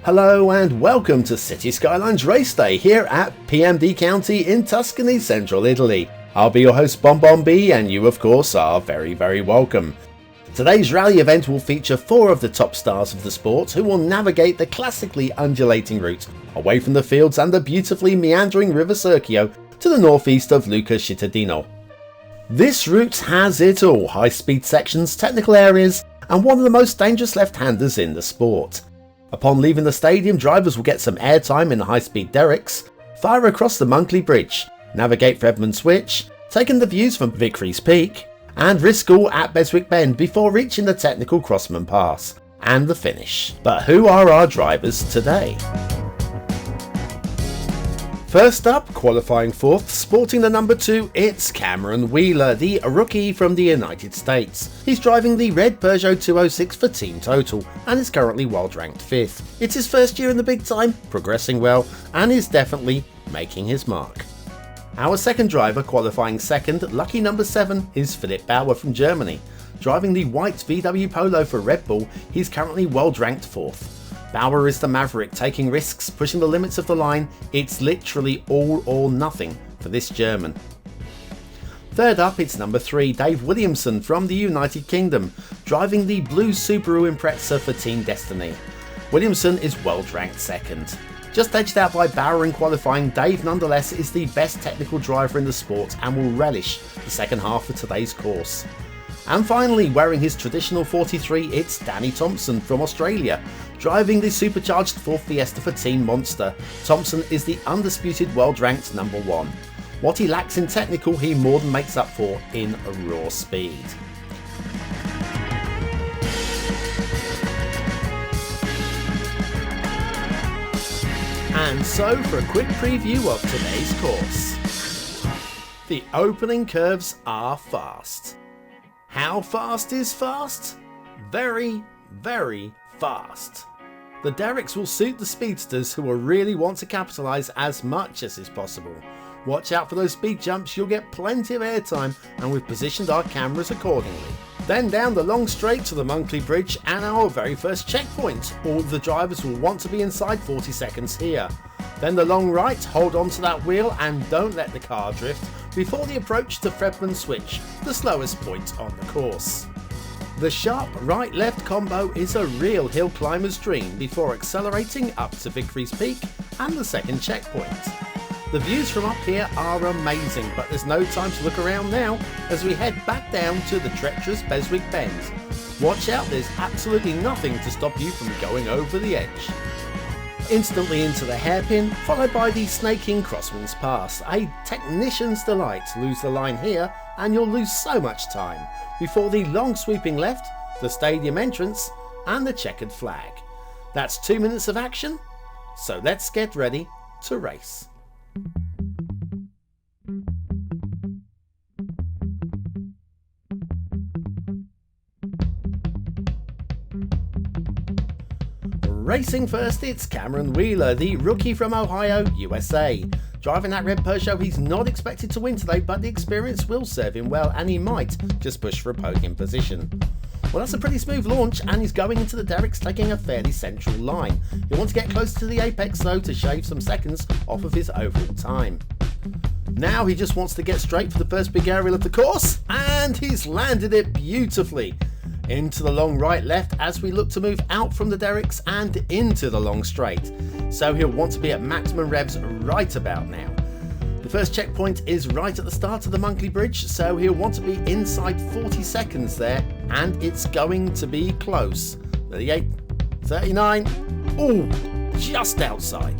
Hello and welcome to City Skylines Race Day here at PMD County in Tuscany, central Italy. I'll be your host B, and you of course are very welcome. Today's rally event will feature 4 of the top stars of the sport who will navigate the classically undulating route away from the fields and the beautifully meandering River Serchio to the northeast of Lucca Cittadino. This route has it all: high speed sections, technical areas, and one of the most dangerous left-handers in the sport. Upon leaving the stadium, drivers will get some airtime in the high-speed derricks, fire across the Monkley Bridge, navigate Fredman Switch, take in the views from Vickery's Peak, and risk all at Beswick Bend before reaching the technical Crossman Pass and the finish. But who are our drivers today? First up, qualifying 4th, sporting the number 2, it's Cameron Wheeler, the rookie from the United States. He's driving the red Peugeot 206 for Team Total and is currently world ranked 5th. It's his first year in the big time, progressing well, and is definitely making his mark. Our second driver, qualifying 2nd, lucky number 7, is Philipp Bauer from Germany. Driving the white VW Polo for Red Bull, he's currently world ranked 4th. Bauer is the maverick, taking risks, pushing the limits of the line. It's literally all or nothing for this German. Third up, it's number 3, Dave Williamson from the United Kingdom, driving the blue Subaru Impreza for Team Destiny. Williamson is world ranked 2nd. Just edged out by Bauer in qualifying, Dave nonetheless is the best technical driver in the sport and will relish the second half of today's course. And finally, wearing his traditional 43, it's Danny Thompson from Australia, driving the supercharged Ford Fiesta for Team Monster. Thompson is the undisputed world ranked number 1. What he lacks in technical, he more than makes up for in raw speed. And so for a quick preview of today's course. The opening curves are fast. How fast is fast? Very fast. The derricks will suit the speedsters who will really want to capitalise as much as is possible. Watch out for those speed jumps, you'll get plenty of airtime, and we've positioned our cameras accordingly. Then down the long straight to the Monkley Bridge and our very first checkpoint. All of the drivers will want to be inside 40 seconds here. Then the long right, hold on to that wheel and don't let the car drift before the approach to Fredman Switch, the slowest point on the course. The sharp right-left combo is a real hill climber's dream before accelerating up to Vickery's Peak and the second checkpoint. The views from up here are amazing, but there's no time to look around now as we head back down to the treacherous Beswick Bend. Watch out, there's absolutely nothing to stop you from going over the edge. Instantly into the hairpin, followed by the snaking Crossman's Pass. A technician's delight. Lose the line here and you'll lose so much time before the long sweeping left, the stadium entrance and the checkered flag. That's 2 minutes of action, so let's get ready to race. Racing first, it's Cameron Wheeler, the rookie from Ohio, USA. Driving that red Peugeot, he's not expected to win today, but the experience will serve him well and he might just push for a podium position. Well, that's a pretty smooth launch and he's going into the derricks taking a fairly central line. He'll want to get close to the apex though to shave some seconds off of his overall time. Now he just wants to get straight for the first big aerial of the course, and he's landed it beautifully. Into the long right-left as we look to move out from the derricks and into the long straight. So he'll want to be at maximum revs right about now. The first checkpoint is right at the start of the Monkley Bridge, so he'll want to be inside 40 seconds there, and it's going to be close. 38, 39, ooh, just outside.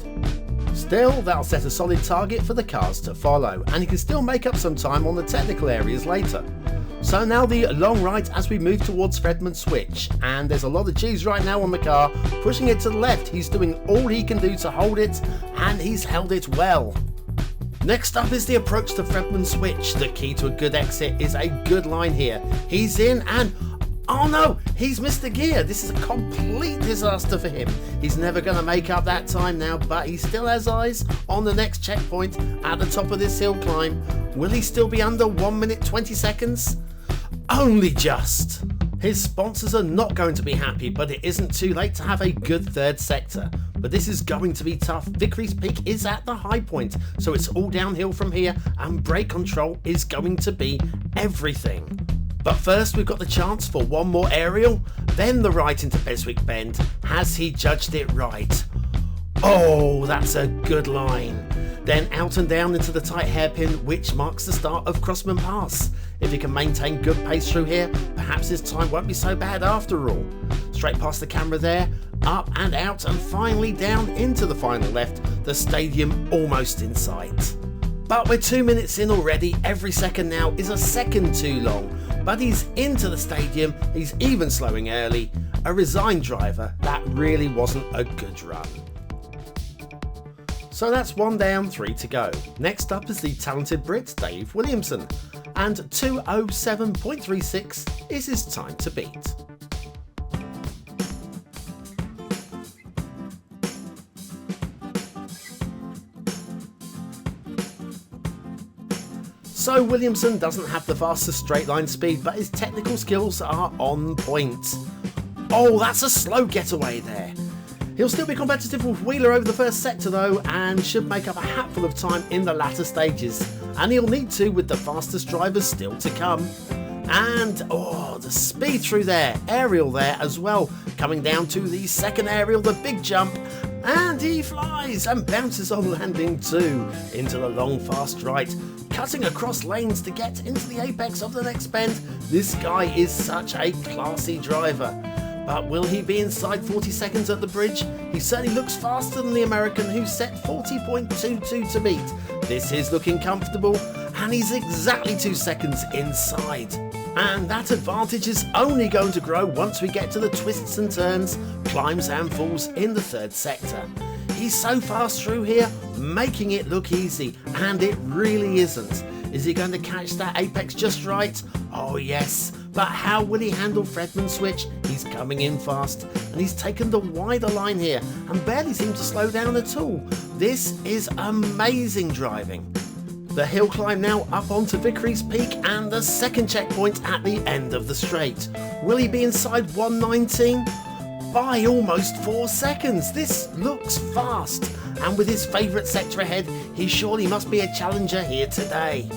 Still, that'll set a solid target for the cars to follow, and he can still make up some time on the technical areas later. So now the long right as we move towards Fredman Switch, and there's a lot of G's right now on the car, pushing it to the left. He's doing all he can do to hold it, and he's held it well. Next up is the approach to Fredman Switch. The key to a good exit is a good line here. He's in and oh no, he's missed the gear. This is a complete disaster for him. He's never going to make up that time now, but he still has eyes on the next checkpoint at the top of this hill climb. Will he still be under 1 minute 20 seconds? Only just. His sponsors are not going to be happy, but it isn't too late to have a good third sector. but this is going to be tough. Vickery's Peak is at the high point, so it's all downhill from here, and brake control is going to be everything. But first we've got the chance for one more aerial, then the right into Beswick Bend. Has he judged it right? Oh, that's a good line. Then out and down into the tight hairpin, which marks the start of Crossman Pass. If he can maintain good pace through here, perhaps his time won't be so bad after all. Straight past the camera there, up and out, and finally down into the final left, the stadium almost in sight. But we're 2 minutes in already. Every second now is a second too long. But he's into the stadium, he's even slowing early. A resigned driver. That really wasn't a good run. So that's 1 down, 3 to go. Next up is the talented Brit Dave Williamson, and 2:07.36 is his time to beat. So Williamson doesn't have the fastest straight line speed, but his technical skills are on point. Oh, that's a slow getaway there. He'll still be competitive with Wheeler over the first sector though, and should make up a hatful of time in the latter stages. And he'll need to with the fastest drivers still to come. And oh, the speed through there, aerial there as well, coming down to the second aerial, the big jump. And he flies and bounces on landing too, into the long fast right, cutting across lanes to get into the apex of the next bend. This guy is such a classy driver. But will he be inside 40 seconds at the bridge? He certainly looks faster than the American, who set 40.22 to beat. This is looking comfortable, and he's exactly 2 seconds inside. And that advantage is only going to grow once we get to the twists and turns, climbs and falls in the third sector. He's so fast through here, making it look easy, and it really isn't. Is he going to catch that apex just right? Oh yes, but how will he handle Fredman's switch? He's coming in fast, and he's taken the wider line here, and barely seemed to slow down at all. This is amazing driving. The hill climb now up onto Vickery's Peak, and the second checkpoint at the end of the straight. Will he be inside 1:19? By almost 4 seconds. This looks fast, and with his favourite sector ahead, he surely must be a challenger here today.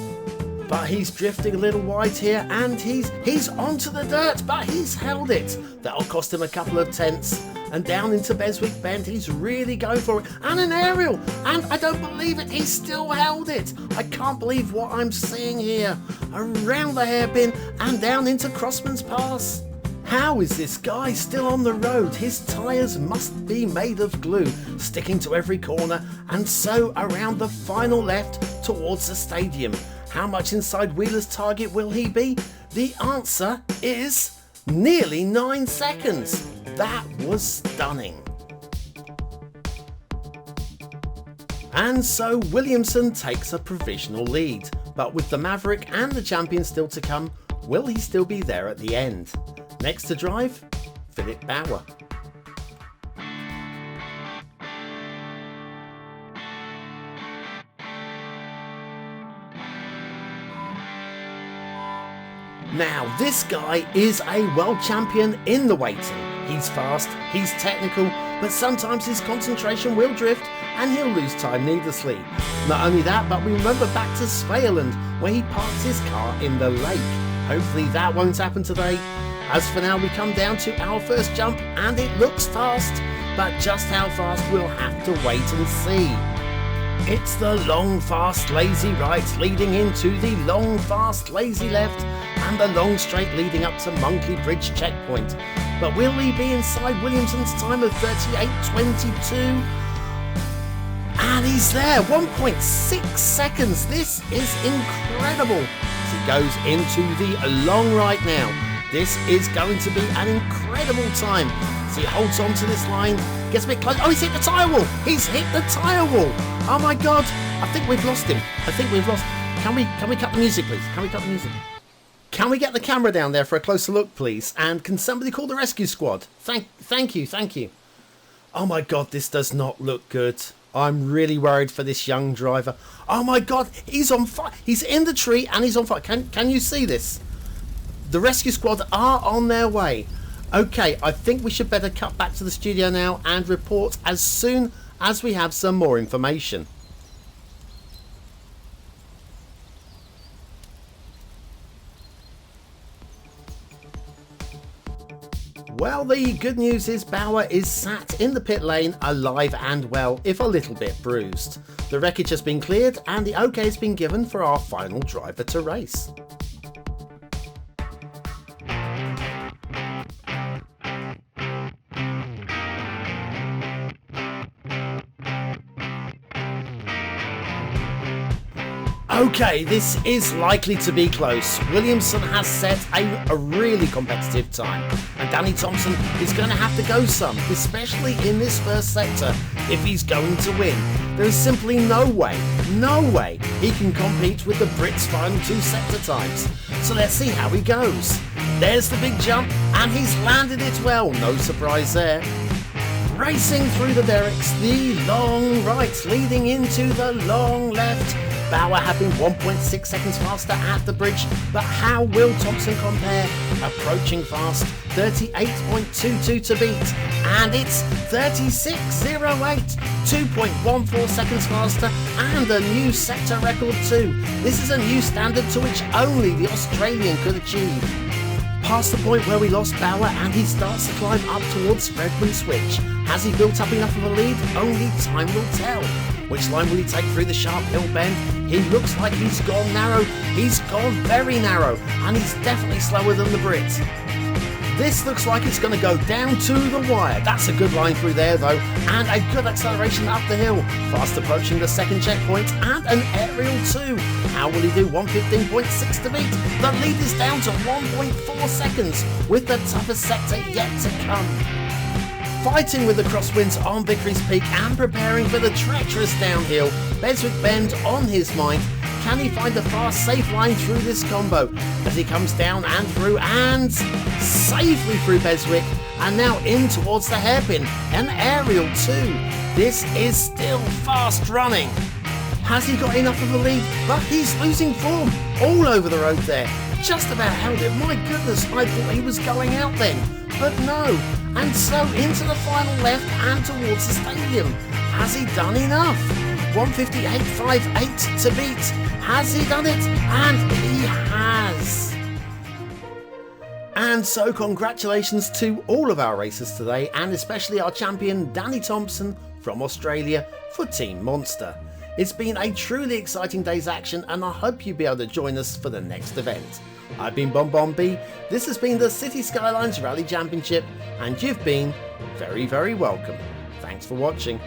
But he's drifting a little wide here, and he's onto the dirt, but he's held it. That'll cost him a couple of tenths. And down into Beswick Bend, he's really going for it. And an aerial, and I don't believe it, he's still held it. I can't believe what I'm seeing here. Around the hairpin and down into Crossman's Pass. How is this guy still on the road? His tyres must be made of glue, sticking to every corner, and so around the final left towards the stadium. How much inside Wheeler's target will he be? The answer is nearly 9 seconds. That was stunning. And so Williamson takes a provisional lead, but with the Maverick and the champion still to come, will he still be there at the end? Next to drive, Philip Bauer. Now this guy is a world champion in the waiting. He's fast, he's technical, but sometimes his concentration will drift and he'll lose time needlessly. Not only that, but we remember back to Svealand where he parked his car in the lake. Hopefully that won't happen today. As for now, we come down to our first jump and it looks fast, but just how fast we'll have to wait and see. It's the long, fast, lazy right leading into the long, fast, lazy left, and the long straight leading up to Monkley Bridge checkpoint. But will he be inside Williamson's time of 38.22? And he's there, 1.6 seconds. This is incredible. As he goes into the long right now. This is going to be an incredible time. As he holds on to this line, gets a bit close. Oh, he's hit the tyre wall. He's hit the tyre wall. Oh my God. I think we've lost him. Can we cut the music, please? Can we cut the music? Can we get the camera down there for a closer look, please? And can somebody call the rescue squad? Thank you. Oh my God, this does not look good. I'm really worried for this young driver. Oh my God, he's on fire. He's in the tree and he's on fire. Can you see this? The rescue squad are on their way. Okay, I think we should better cut back to the studio now and report as soon as we have some more information. Well, the good news is Bauer is sat in the pit lane alive and well, if a little bit bruised. The wreckage has been cleared and the OK has been given for our final driver to race. Okay, this is likely to be close. Williamson has set a really competitive time, and Danny Thompson is going to have to go some, especially in this first sector, if he's going to win. There is simply no way he can compete with the Brits' final 2 sector times. So let's see how he goes. There's the big jump, and he's landed it well, no surprise there. Racing through the derricks, the long right leading into the long left. Bauer had been 1.6 seconds faster at the bridge, but how will Thompson compare? Approaching fast, 38.22 to beat, and it's 36.08, 2.14 seconds faster, and a new sector record too. This is a new standard to which only the Australian could achieve. Past the point where we lost Bauer and he starts to climb up towards Redmond Switch. Has he built up enough of a lead? Only time will tell. Which line will he take through the sharp hill bend? He looks like he's gone narrow. He's gone very narrow, and he's definitely slower than the Brit. This looks like it's going to go down to the wire. That's a good line through there though, and a good acceleration up the hill. Fast approaching the second checkpoint, and an aerial too. How will he do? 1:15.6 to beat. The lead is down to 1.4 seconds, with the toughest sector yet to come. Fighting with the crosswinds on Vickery's Peak and preparing for the treacherous downhill. Beswick Bend on his mind. Can he find a fast, safe line through this combo? As he comes down and through, and safely through Beswick, and now in towards the hairpin. An aerial too. This is still fast running. Has he got enough of a lead? But he's losing form all over the road there. Just about held it. My goodness, I thought he was going out then. But no. And so into the final left and towards the stadium. Has he done enough? 1:58.58 to beat. Has he done it? And he has. And so congratulations to all of our racers today, and especially our champion Danny Thompson from Australia for Team Monster. It's been a truly exciting day's action, and I hope you'll be able to join us for the next event. I've been Bon B, this has been the City Skylines Rally Championship, and you've been very, very welcome. Thanks for watching.